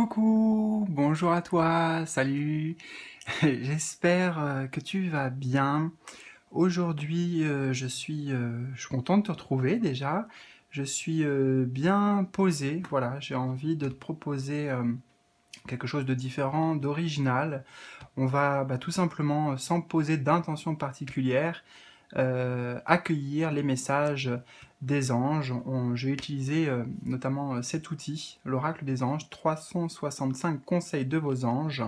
Coucou, bonjour à toi, salut. J'espère que tu vas bien. Aujourd'hui, je suis content de te retrouver déjà. Je suis bien posé. Voilà, j'ai envie de te proposer quelque chose de différent, d'original. On va tout simplement, sans poser d'intention particulière, accueillir les messages des anges. J'ai utilisé notamment cet outil, l'oracle des anges, 365 conseils de vos anges.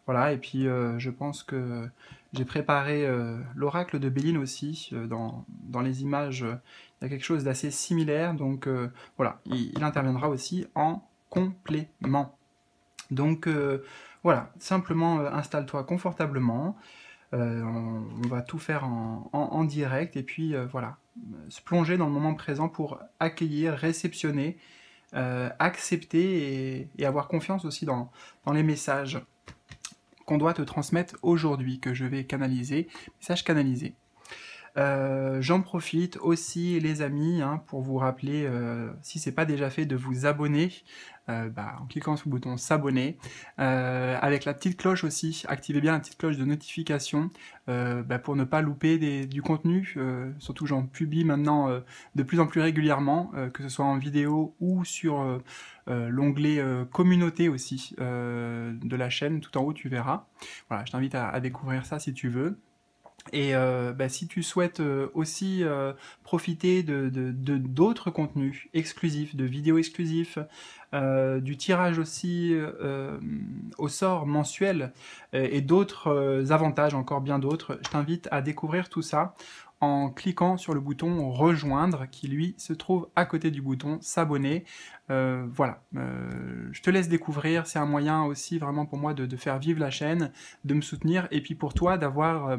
Voilà, et puis je pense que j'ai préparé l'oracle de Béline aussi. Dans les images, il y a quelque chose d'assez similaire, donc voilà, il interviendra aussi en complément. Donc voilà, simplement installe-toi confortablement. On va tout faire en direct et puis voilà, se plonger dans le moment présent pour accueillir, réceptionner, accepter et avoir confiance aussi dans les messages qu'on doit te transmettre aujourd'hui, que je vais canaliser, messages canalisés. J'en profite aussi, les amis, pour vous rappeler, si ce n'est pas déjà fait, de vous abonner en cliquant sur le bouton s'abonner. Avec la petite cloche aussi, activez bien la petite cloche de notification pour ne pas louper du contenu. Surtout, j'en publie maintenant de plus en plus régulièrement, que ce soit en vidéo ou sur l'onglet communauté aussi de la chaîne. Tout en haut, tu verras. Voilà, je t'invite à découvrir ça si tu veux. Et si tu souhaites aussi profiter d'autres contenus exclusifs, de vidéos exclusives, du tirage aussi au sort mensuel et d'autres avantages, encore bien d'autres, je t'invite à découvrir tout ça en cliquant sur le bouton rejoindre qui lui se trouve à côté du bouton s'abonner. Voilà, je te laisse découvrir, c'est un moyen aussi vraiment pour moi de faire vivre la chaîne, de me soutenir et puis pour toi d'avoir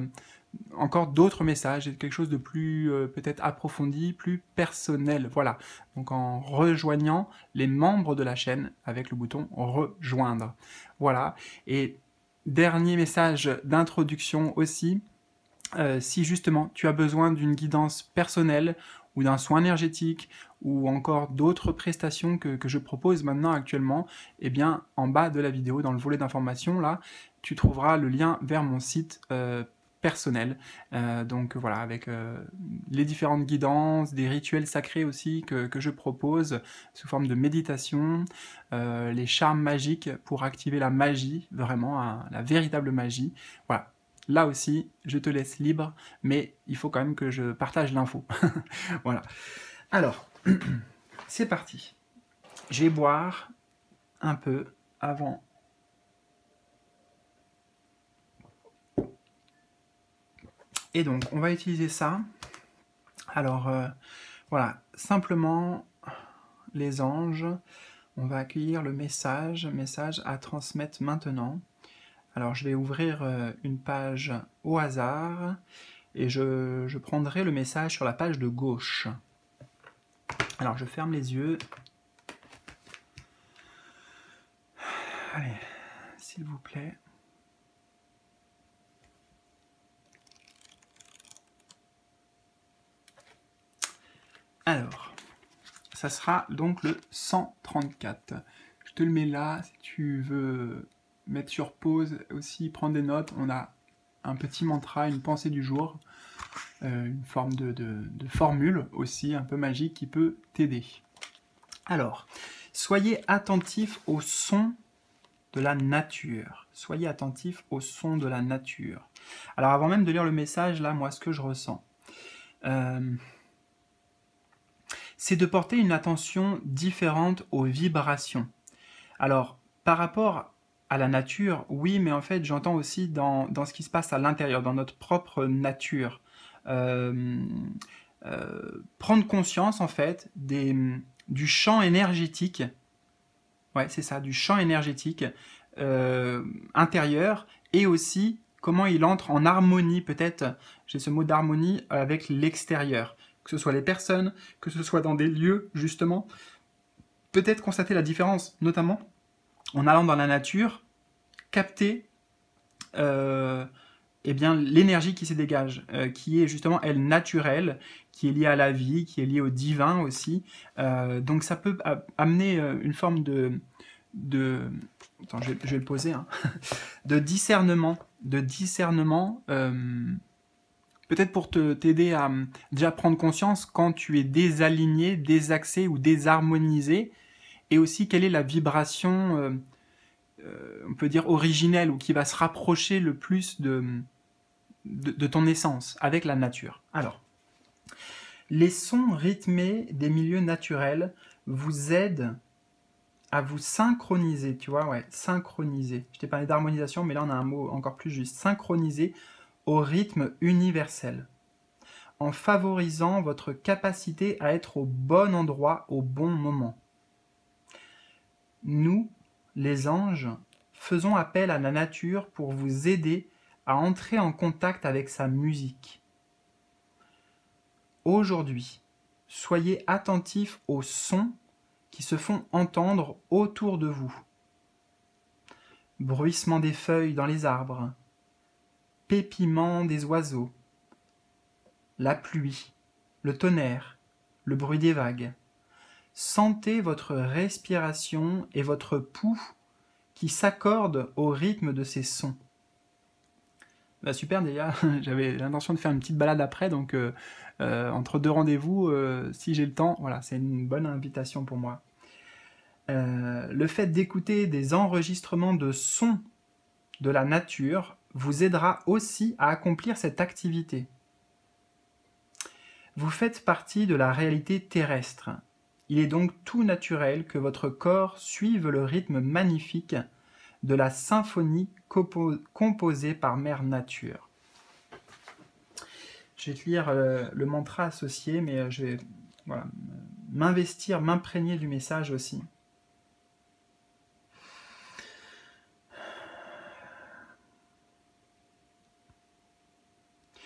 encore d'autres messages, quelque chose de plus peut-être approfondi, plus personnel. Voilà, donc en rejoignant les membres de la chaîne avec le bouton rejoindre. Voilà, et dernier message d'introduction aussi, si justement tu as besoin d'une guidance personnelle ou d'un soin énergétique ou encore d'autres prestations que je propose maintenant actuellement, eh bien en bas de la vidéo, dans le volet d'information, là, tu trouveras le lien vers mon site personnel. Donc voilà, avec les différentes guidances, des rituels sacrés aussi que je propose sous forme de méditation, les charmes magiques pour activer la magie, vraiment la véritable magie. Voilà. Là aussi, je te laisse libre, mais il faut quand même que je partage l'info. Voilà. Alors, c'est parti. Je vais boire un peu avant. Et donc, on va utiliser ça. Alors, voilà, simplement, les anges, on va accueillir le message à transmettre maintenant. Alors, je vais ouvrir une page au hasard et je prendrai le message sur la page de gauche. Alors, je ferme les yeux. Allez, s'il vous plaît. Alors, ça sera donc le 134. Je te le mets là, si tu veux mettre sur pause aussi, prendre des notes. On a un petit mantra, une pensée du jour, une forme de formule aussi, un peu magique, qui peut t'aider. Alors, soyez attentifs au son de la nature. Soyez attentifs au son de la nature. Alors, avant même de lire le message, là, moi, ce que je ressens, c'est de porter une attention différente aux vibrations. Alors, par rapport à la nature, oui, mais en fait, j'entends aussi dans ce qui se passe à l'intérieur, dans notre propre nature. Prendre conscience, en fait, du champ énergétique. Ouais, c'est ça, du champ énergétique intérieur, et aussi comment il entre en harmonie, peut-être, j'ai ce mot d'harmonie, avec l'extérieur. Que ce soit les personnes, que ce soit dans des lieux, justement, peut-être constater la différence, notamment en allant dans la nature, capter l'énergie qui se dégage, qui est justement, elle, naturelle, qui est liée à la vie, qui est liée au divin aussi. Donc ça peut amener une forme attends, je vais le poser, hein, de discernement, peut-être pour t'aider à déjà prendre conscience quand tu es désaligné, désaxé ou désharmonisé, et aussi quelle est la vibration, on peut dire originelle, ou qui va se rapprocher le plus de ton essence avec la nature. Alors, les sons rythmés des milieux naturels vous aident à vous synchroniser, tu vois, ouais, synchroniser. Je t'ai parlé d'harmonisation, mais là on a un mot encore plus juste. Synchroniser au rythme universel, en favorisant votre capacité à être au bon endroit au bon moment. Nous, les anges, faisons appel à la nature pour vous aider à entrer en contact avec sa musique. Aujourd'hui, soyez attentifs aux sons qui se font entendre autour de vous. Bruissement des feuilles dans les arbres, pépillement des oiseaux, la pluie, le tonnerre, le bruit des vagues. Sentez votre respiration et votre pouls qui s'accordent au rythme de ces sons. Bah super déjà, j'avais l'intention de faire une petite balade après, donc entre deux rendez-vous, si j'ai le temps, voilà, c'est une bonne invitation pour moi. Le fait d'écouter des enregistrements de sons de la nature vous aidera aussi à accomplir cette activité. Vous faites partie de la réalité terrestre. Il est donc tout naturel que votre corps suive le rythme magnifique de la symphonie composée par Mère Nature. Je vais te lire le mantra associé, mais je vais voilà, m'investir, m'imprégner du message aussi.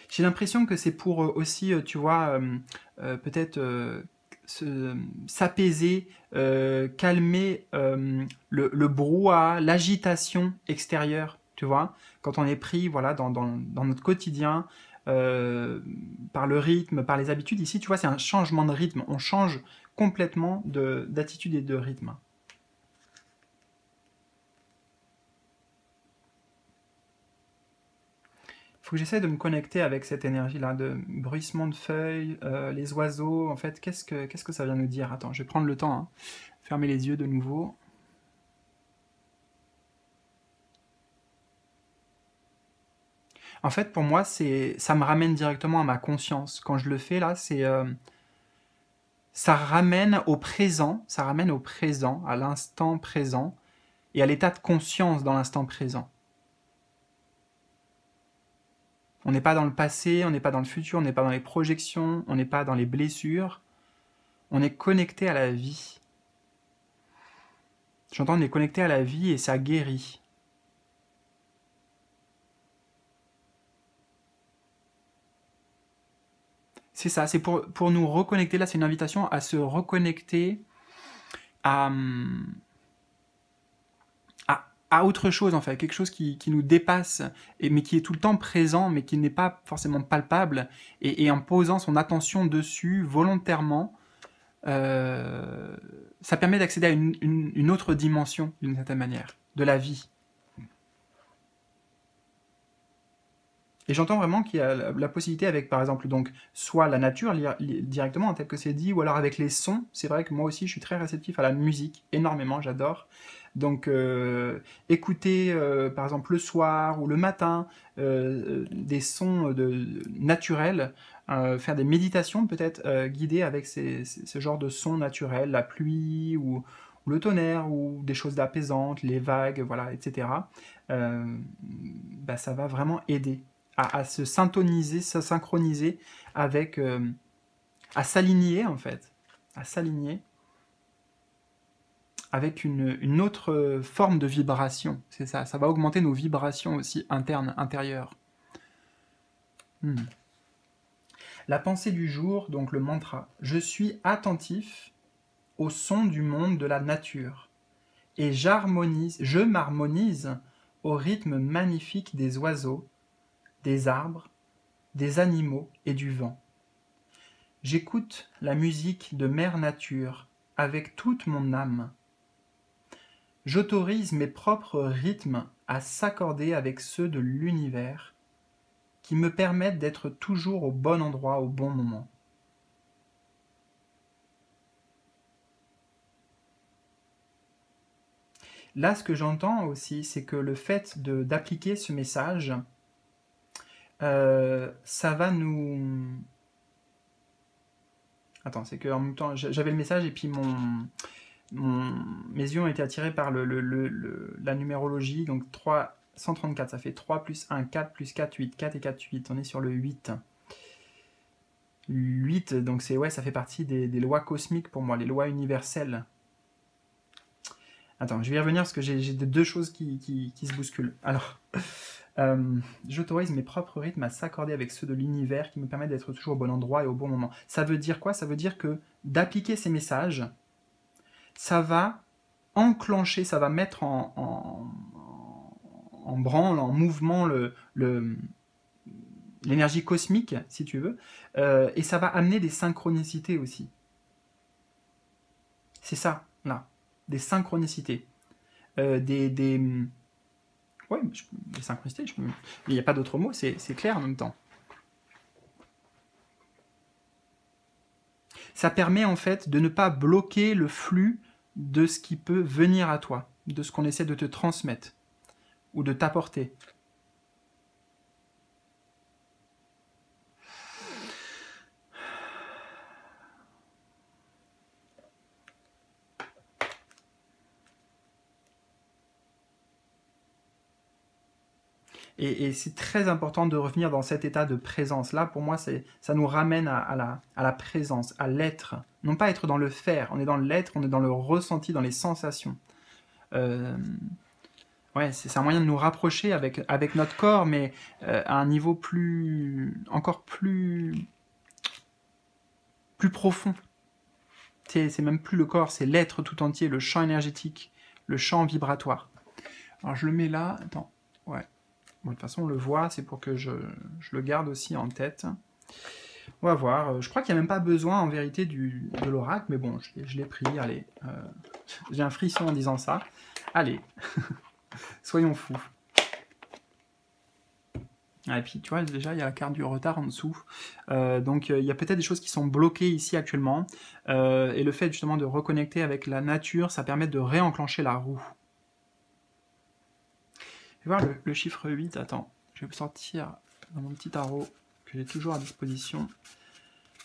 J'ai l'impression que c'est pour aussi, tu vois, peut-être s'apaiser, calmer le brouhaha, l'agitation extérieure, tu vois, quand on est pris voilà, dans notre quotidien, par le rythme, par les habitudes. Ici, tu vois, c'est un changement de rythme. On change complètement d'attitude et de rythme. Il faut que j'essaie de me connecter avec cette énergie-là, de bruissement de feuilles, les oiseaux. En fait, qu'est-ce que ça vient nous dire? Attends, je vais prendre le temps. Hein. Fermer les yeux de nouveau. En fait, pour moi, ça me ramène directement à ma conscience. Quand je le fais, là, ça ramène au présent, à l'instant présent, et à l'état de conscience dans l'instant présent. On n'est pas dans le passé, on n'est pas dans le futur, on n'est pas dans les projections, on n'est pas dans les blessures. On est connecté à la vie. J'entends, on est connecté à la vie et ça guérit. C'est ça, c'est pour nous reconnecter. Là, c'est une invitation à se reconnecter à autre chose, en fait. Quelque chose qui nous dépasse, mais qui est tout le temps présent, mais qui n'est pas forcément palpable. Et en posant son attention dessus, volontairement, ça permet d'accéder à une autre dimension, d'une certaine manière, de la vie. Et j'entends vraiment qu'il y a la possibilité avec, par exemple, donc, soit la nature directement, tel que c'est dit, ou alors avec les sons. C'est vrai que moi aussi, je suis très réceptif à la musique, énormément, j'adore. Donc, écouter, par exemple, le soir ou le matin, des sons naturels, faire des méditations peut-être guidées avec ce genre de sons naturels, la pluie ou le tonnerre, ou des choses apaisantes, les vagues, voilà, etc. Bah, ça va vraiment aider à se syntoniser, se synchroniser avec, à s'aligner en fait, à s'aligner avec une autre forme de vibration. C'est ça, ça va augmenter nos vibrations aussi internes, intérieures. La pensée du jour, donc le mantra. Je suis attentif au son du monde de la nature et je m'harmonise au rythme magnifique des oiseaux, des arbres, des animaux et du vent. J'écoute la musique de Mère Nature avec toute mon âme. J'autorise mes propres rythmes à s'accorder avec ceux de l'univers qui me permettent d'être toujours au bon endroit au bon moment. Là, ce que j'entends aussi, c'est que le fait d'appliquer ce message, ça va nous... Attends, c'est qu'en même temps, j'avais le message et puis mes yeux ont été attirés par la numérologie. Donc 3, 134, ça fait 3 plus 1, 4 plus 4, 8. 4 et 4, 8. On est sur le 8. 8, donc ouais, ça fait partie des lois cosmiques pour moi, les lois universelles. Attends, je vais y revenir parce que j'ai deux choses qui se bousculent. Alors, j'autorise mes propres rythmes à s'accorder avec ceux de l'univers qui me permettent d'être toujours au bon endroit et au bon moment. Ça veut dire quoi? Ça veut dire que d'appliquer ces messages, ça va enclencher, ça va mettre en branle, en mouvement l'énergie cosmique, si tu veux, et ça va amener des synchronicités aussi. C'est ça, là. Des synchronicités. Ouais, des synchronicités, il n'y a pas d'autre mot, c'est clair en même temps. Ça permet en fait de ne pas bloquer le flux de ce qui peut venir à toi, de ce qu'on essaie de te transmettre ou de t'apporter. Et c'est très important de revenir dans cet état de présence. Là, pour moi, ça nous ramène à la présence, à l'être. Non pas être dans le faire, on est dans l'être, on est dans le ressenti, dans les sensations. Ouais, c'est un moyen de nous rapprocher avec notre corps, mais à un niveau encore plus profond. C'est même plus le corps, c'est l'être tout entier, le champ énergétique, le champ vibratoire. Alors je le mets là, attends, ouais. Bon, de toute façon, on le voit, c'est pour que je le garde aussi en tête. On va voir. Je crois qu'il n'y a même pas besoin, en vérité, de l'oracle, mais bon, je l'ai pris, allez. J'ai un frisson en disant ça. Allez, soyons fous. Ah, et puis, tu vois, déjà, il y a la carte du retard en dessous. Donc, il y a peut-être des choses qui sont bloquées ici actuellement. Et le fait, justement, de reconnecter avec la nature, ça permet de réenclencher la roue. Je vais voir le chiffre 8. Attends, je vais sortir dans mon petit tarot que j'ai toujours à disposition.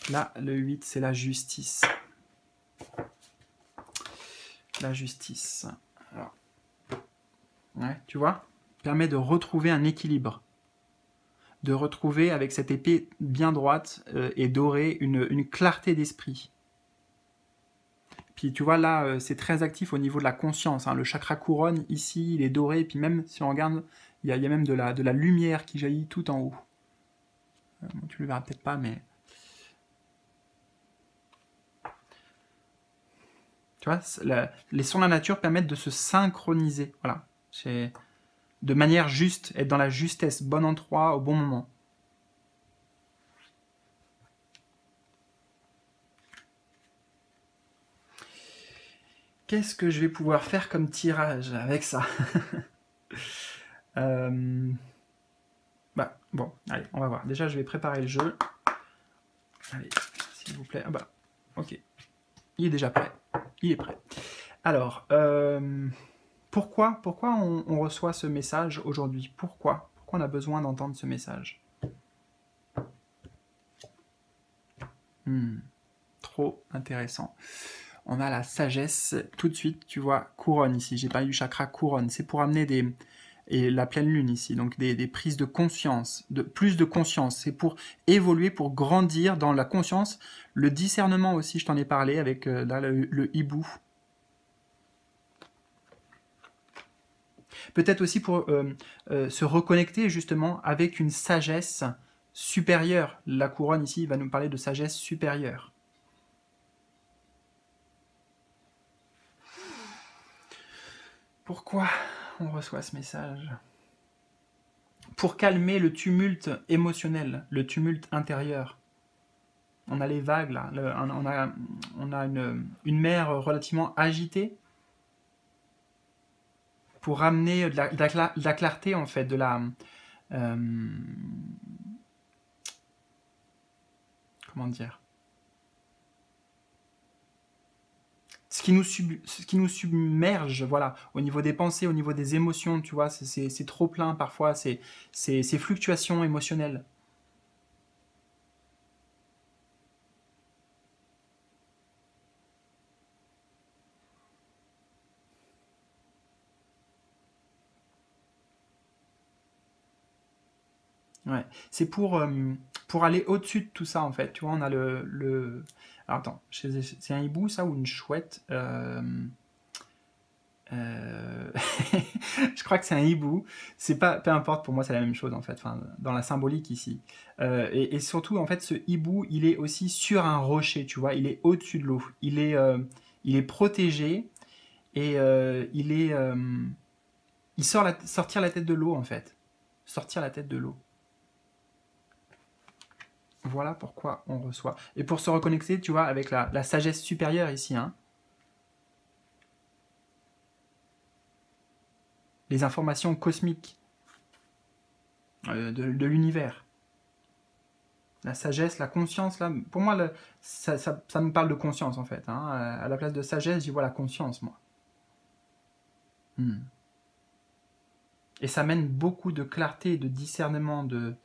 Là, le 8, c'est la justice. La justice. Alors, ouais, tu vois, permet de retrouver un équilibre. De retrouver, avec cette épée bien droite et dorée, une clarté d'esprit. Puis tu vois, là, c'est très actif au niveau de la conscience. Hein. Le chakra couronne, ici, il est doré. Et puis même, si on regarde, il y a même de la lumière qui jaillit tout en haut. Bon, tu le verras peut-être pas, mais... Tu vois, les sons de la nature permettent de se synchroniser. Voilà. De manière juste, être dans la justesse, bon endroit, au bon moment. Qu'est-ce que je vais pouvoir faire comme tirage avec ça? Bah, bon, allez, on va voir. Déjà, je vais préparer le jeu. Allez, s'il vous plaît. Ah bah, ok. Il est déjà prêt. Il est prêt. Alors, pourquoi on reçoit ce message aujourd'hui? Pourquoi on a besoin d'entendre ce message? Trop intéressant. On a la sagesse tout de suite, tu vois, couronne ici. J'ai parlé du chakra couronne. C'est pour amener et la pleine lune ici, donc des prises de conscience, plus de conscience. C'est pour évoluer, pour grandir dans la conscience. Le discernement aussi, je t'en ai parlé avec là, le hibou. Peut-être aussi pour se reconnecter justement avec une sagesse supérieure. La couronne ici va nous parler de sagesse supérieure. Pourquoi on reçoit ce message? Pour calmer le tumulte émotionnel, le tumulte intérieur. On a les vagues là, on a une mer relativement agitée. pour ramener de la clarté, en fait, de la... comment dire? Ce qui nous submerge, voilà, au niveau des pensées, au niveau des émotions, tu vois, c'est trop plein parfois, ces fluctuations émotionnelles. Ouais. C'est pour aller au-dessus de tout ça, en fait. Tu vois, on a le... Alors, attends, c'est un hibou, ça, ou une chouette euh, Je crois que c'est un hibou. C'est pas, peu importe, pour moi, c'est la même chose, en fait, enfin, dans la symbolique ici. Et surtout, en fait, ce hibou, il est aussi sur un rocher, tu vois. Il est au-dessus de l'eau. Il est protégé et il sortir la tête de l'eau, en fait. Sortir la tête de l'eau. Voilà pourquoi on reçoit. Et pour se reconnecter, tu vois, avec la sagesse supérieure ici, hein, les informations cosmiques de l'univers. La sagesse, la conscience, là, pour moi, ça me parle de conscience, en fait. Hein. À la place de sagesse, j'y vois la conscience, moi. Hmm. Et ça mène beaucoup de clarté, de discernement, de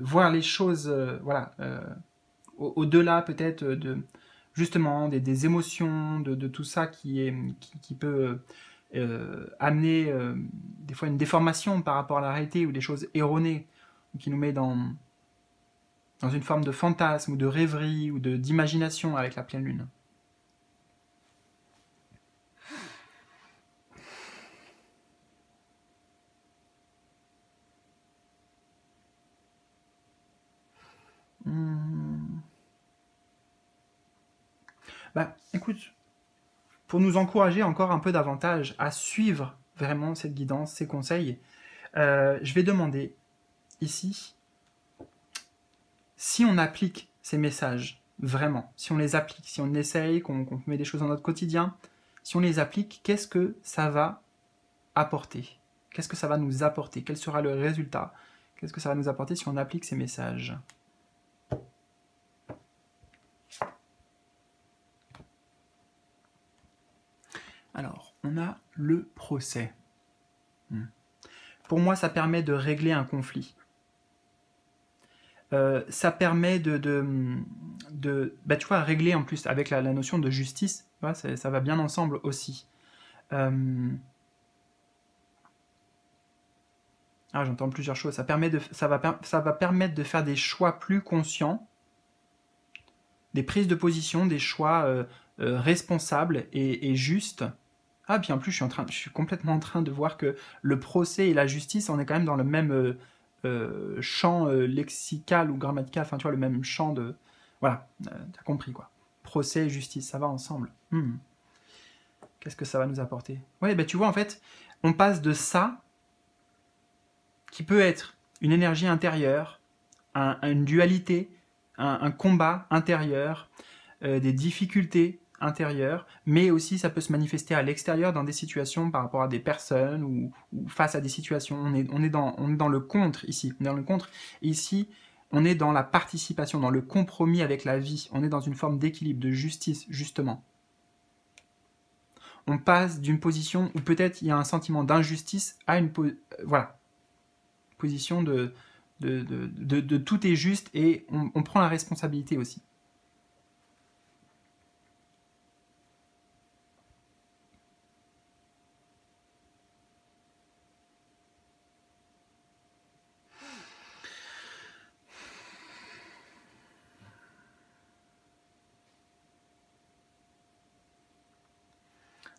voir les choses, voilà, au-delà peut-être de justement des émotions, de tout ça qui peut amener des fois une déformation par rapport à la réalité ou des choses erronées qui nous met dans une forme de fantasme ou de rêverie ou d'imagination avec la pleine lune. Hmm. Bah, écoute, pour nous encourager encore un peu davantage à suivre vraiment cette guidance, ces conseils, je vais demander ici si on applique ces messages, vraiment, si on les applique, si on essaye, qu'on met des choses dans notre quotidien, si on les applique, qu'est-ce que ça va apporter? Qu'est-ce que ça va nous apporter? Quel sera le résultat? Qu'est-ce que ça va nous apporter si on applique ces messages? Alors, on a le procès. Pour moi, ça permet de régler un conflit. Ça permet bah, tu vois, régler en plus avec la notion de justice. Tu vois, ça va bien ensemble aussi. J'entends plusieurs choses. Ça va permettre de faire des choix plus conscients, des prises de position, des choix responsables et justes. Ah, puis en plus, je suis complètement en train de voir que le procès et la justice, on est quand même dans le même champ lexical ou grammatical, enfin, tu vois, le même champ de... Voilà, t'as compris, quoi. Procès et justice, ça va ensemble. Qu'est-ce que ça va nous apporter? Ouais, ben tu vois, en fait, on passe de ça, qui peut être une énergie intérieure, une dualité, un combat intérieur, des difficultés intérieures, mais aussi ça peut se manifester à l'extérieur dans des situations par rapport à des personnes ou face à des situations. On est dans le contre ici. On est dans le contre. Et ici, on est dans la participation, dans le compromis avec la vie. On est dans une forme d'équilibre, de justice, justement. On passe d'une position où peut-être il y a un sentiment d'injustice à une voilà, position de tout est juste et on prend la responsabilité aussi.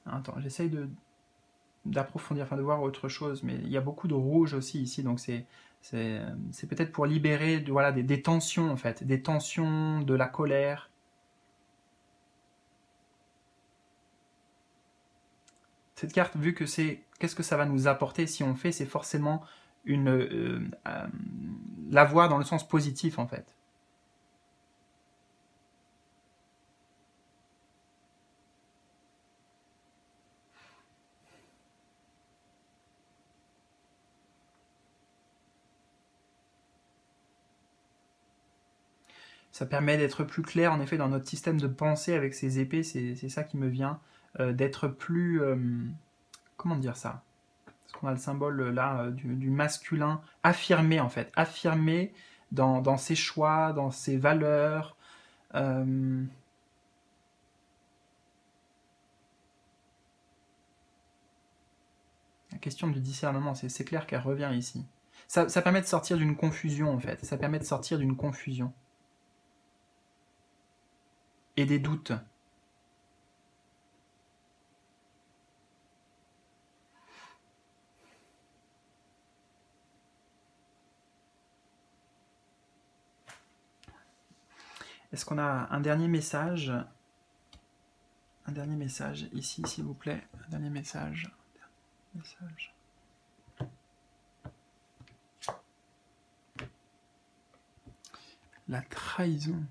Attends, j'essaye d'approfondir, enfin de voir autre chose, mais il y a beaucoup de rouge aussi ici, donc c'est peut-être pour libérer voilà, des tensions en fait, des tensions, de la colère. Cette carte, vu que c'est qu'est-ce que ça va nous apporter si on fait, c'est forcément la voir dans le sens positif en fait. Ça permet d'être plus clair, en effet, dans notre système de pensée avec ces épées, c'est ça qui me vient, d'être plus... comment dire ça? Parce qu'on a le symbole là du masculin affirmé, en fait. Affirmé dans ses choix, dans ses valeurs. La question du discernement, c'est clair qu'elle revient ici. Ça permet de sortir d'une confusion, en fait. Ça permet de sortir d'une confusion. Et des doutes. Est-ce qu'on a un dernier message? Un dernier message ici, s'il vous plaît. Un dernier message. La trahison.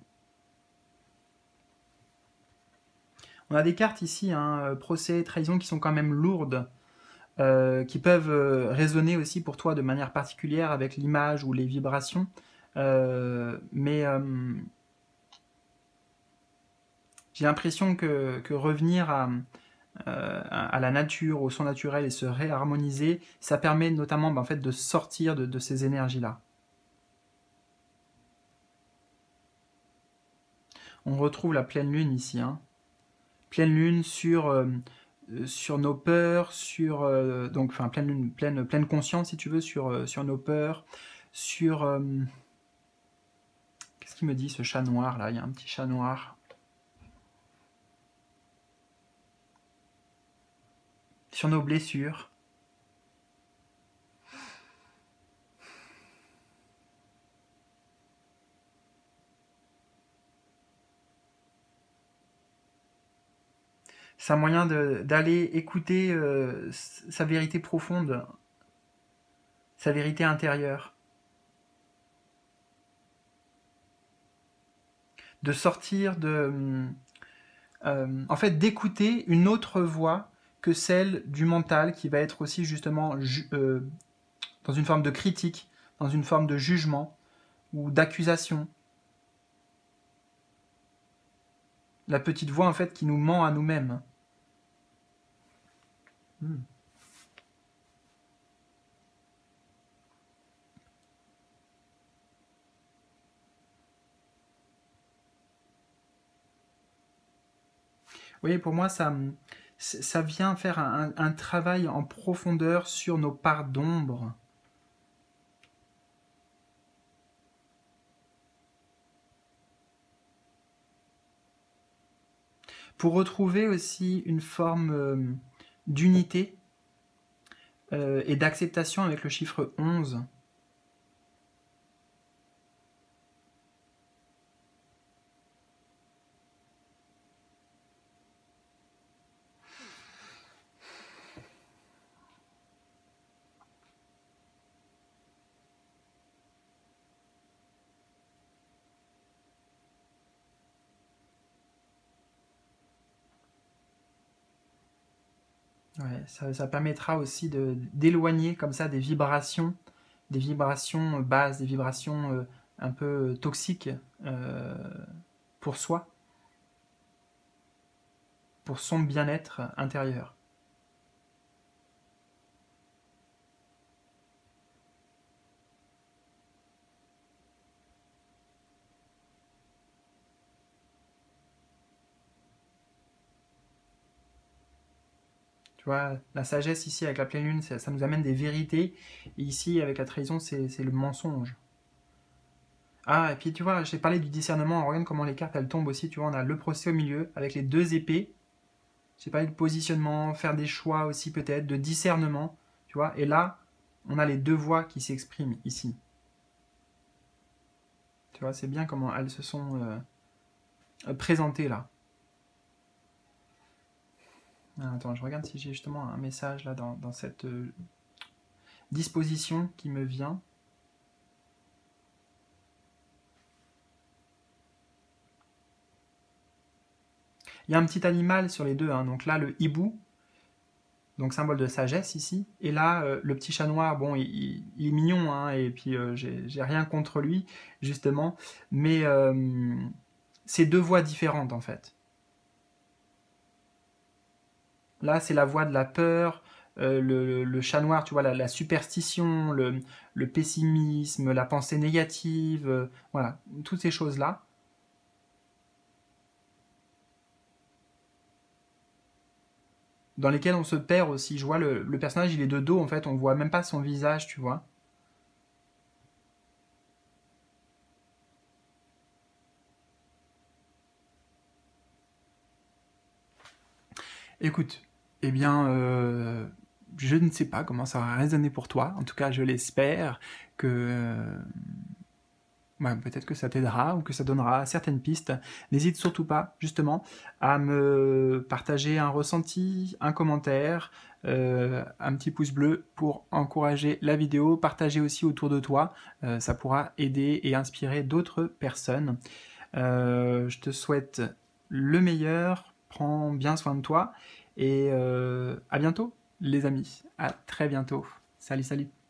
On a des cartes ici, hein, procès, trahison, qui sont quand même lourdes, qui peuvent résonner aussi pour toi de manière particulière avec l'image ou les vibrations. Mais j'ai l'impression que revenir à la nature, au son naturel et se réharmoniser, ça permet notamment en fait, de sortir de ces énergies-là. On retrouve la pleine lune ici. Hein. Pleine lune sur nos peurs, donc enfin pleine lune, pleine conscience si tu veux, sur nos peurs, sur qu'est-ce qu'il me dit ce chat noir là? Il y a un petit chat noir. Sur nos blessures. C'est un moyen d'aller écouter sa vérité profonde, sa vérité intérieure. De sortir en fait, d'écouter une autre voix que celle du mental qui va être aussi justement dans une forme de critique, dans une forme de jugement ou d'accusation. La petite voix en fait qui nous ment à nous-mêmes. Oui, pour moi, ça vient faire un travail en profondeur sur nos parts d'ombre. Pour retrouver aussi une forme d'unité et d'acceptation avec le chiffre 11. Ouais, ça permettra aussi d'éloigner comme ça des vibrations basses, des vibrations un peu toxiques pour soi, pour son bien-être intérieur. Tu vois, la sagesse ici avec la pleine lune, ça nous amène des vérités, et ici avec la trahison, c'est le mensonge. Ah, et puis tu vois, j'ai parlé du discernement, regarde comment les cartes elles tombent aussi, tu vois, on a le procès au milieu avec les deux épées. J'ai parlé de positionnement, faire des choix aussi peut-être, de discernement, tu vois, et là, on a les deux voix qui s'expriment ici. Tu vois, c'est bien comment elles se sont présentées là. Attends, je regarde si j'ai justement un message là dans cette disposition qui me vient. Il y a un petit animal sur les deux, hein. Donc là le hibou, donc symbole de sagesse ici. Et là, le petit chat noir, bon, il est mignon, hein, et puis j'ai rien contre lui, justement, mais c'est deux voix différentes, en fait. Là, c'est la voix de la peur, le chat noir, tu vois, la superstition, le pessimisme, la pensée négative, voilà, toutes ces choses-là. Dans lesquelles on se perd aussi. Je vois le personnage, il est de dos, en fait, on voit même pas son visage, tu vois. Écoute, eh bien, je ne sais pas comment ça va résonner pour toi. En tout cas, je l'espère que ouais, peut-être que ça t'aidera ou que ça donnera certaines pistes. N'hésite surtout pas, justement, à me partager un ressenti, un commentaire, un petit pouce bleu pour encourager la vidéo. Partager aussi autour de toi, ça pourra aider et inspirer d'autres personnes. Je te souhaite le meilleur, prends bien soin de toi et à bientôt les amis, à très bientôt. Salut salut.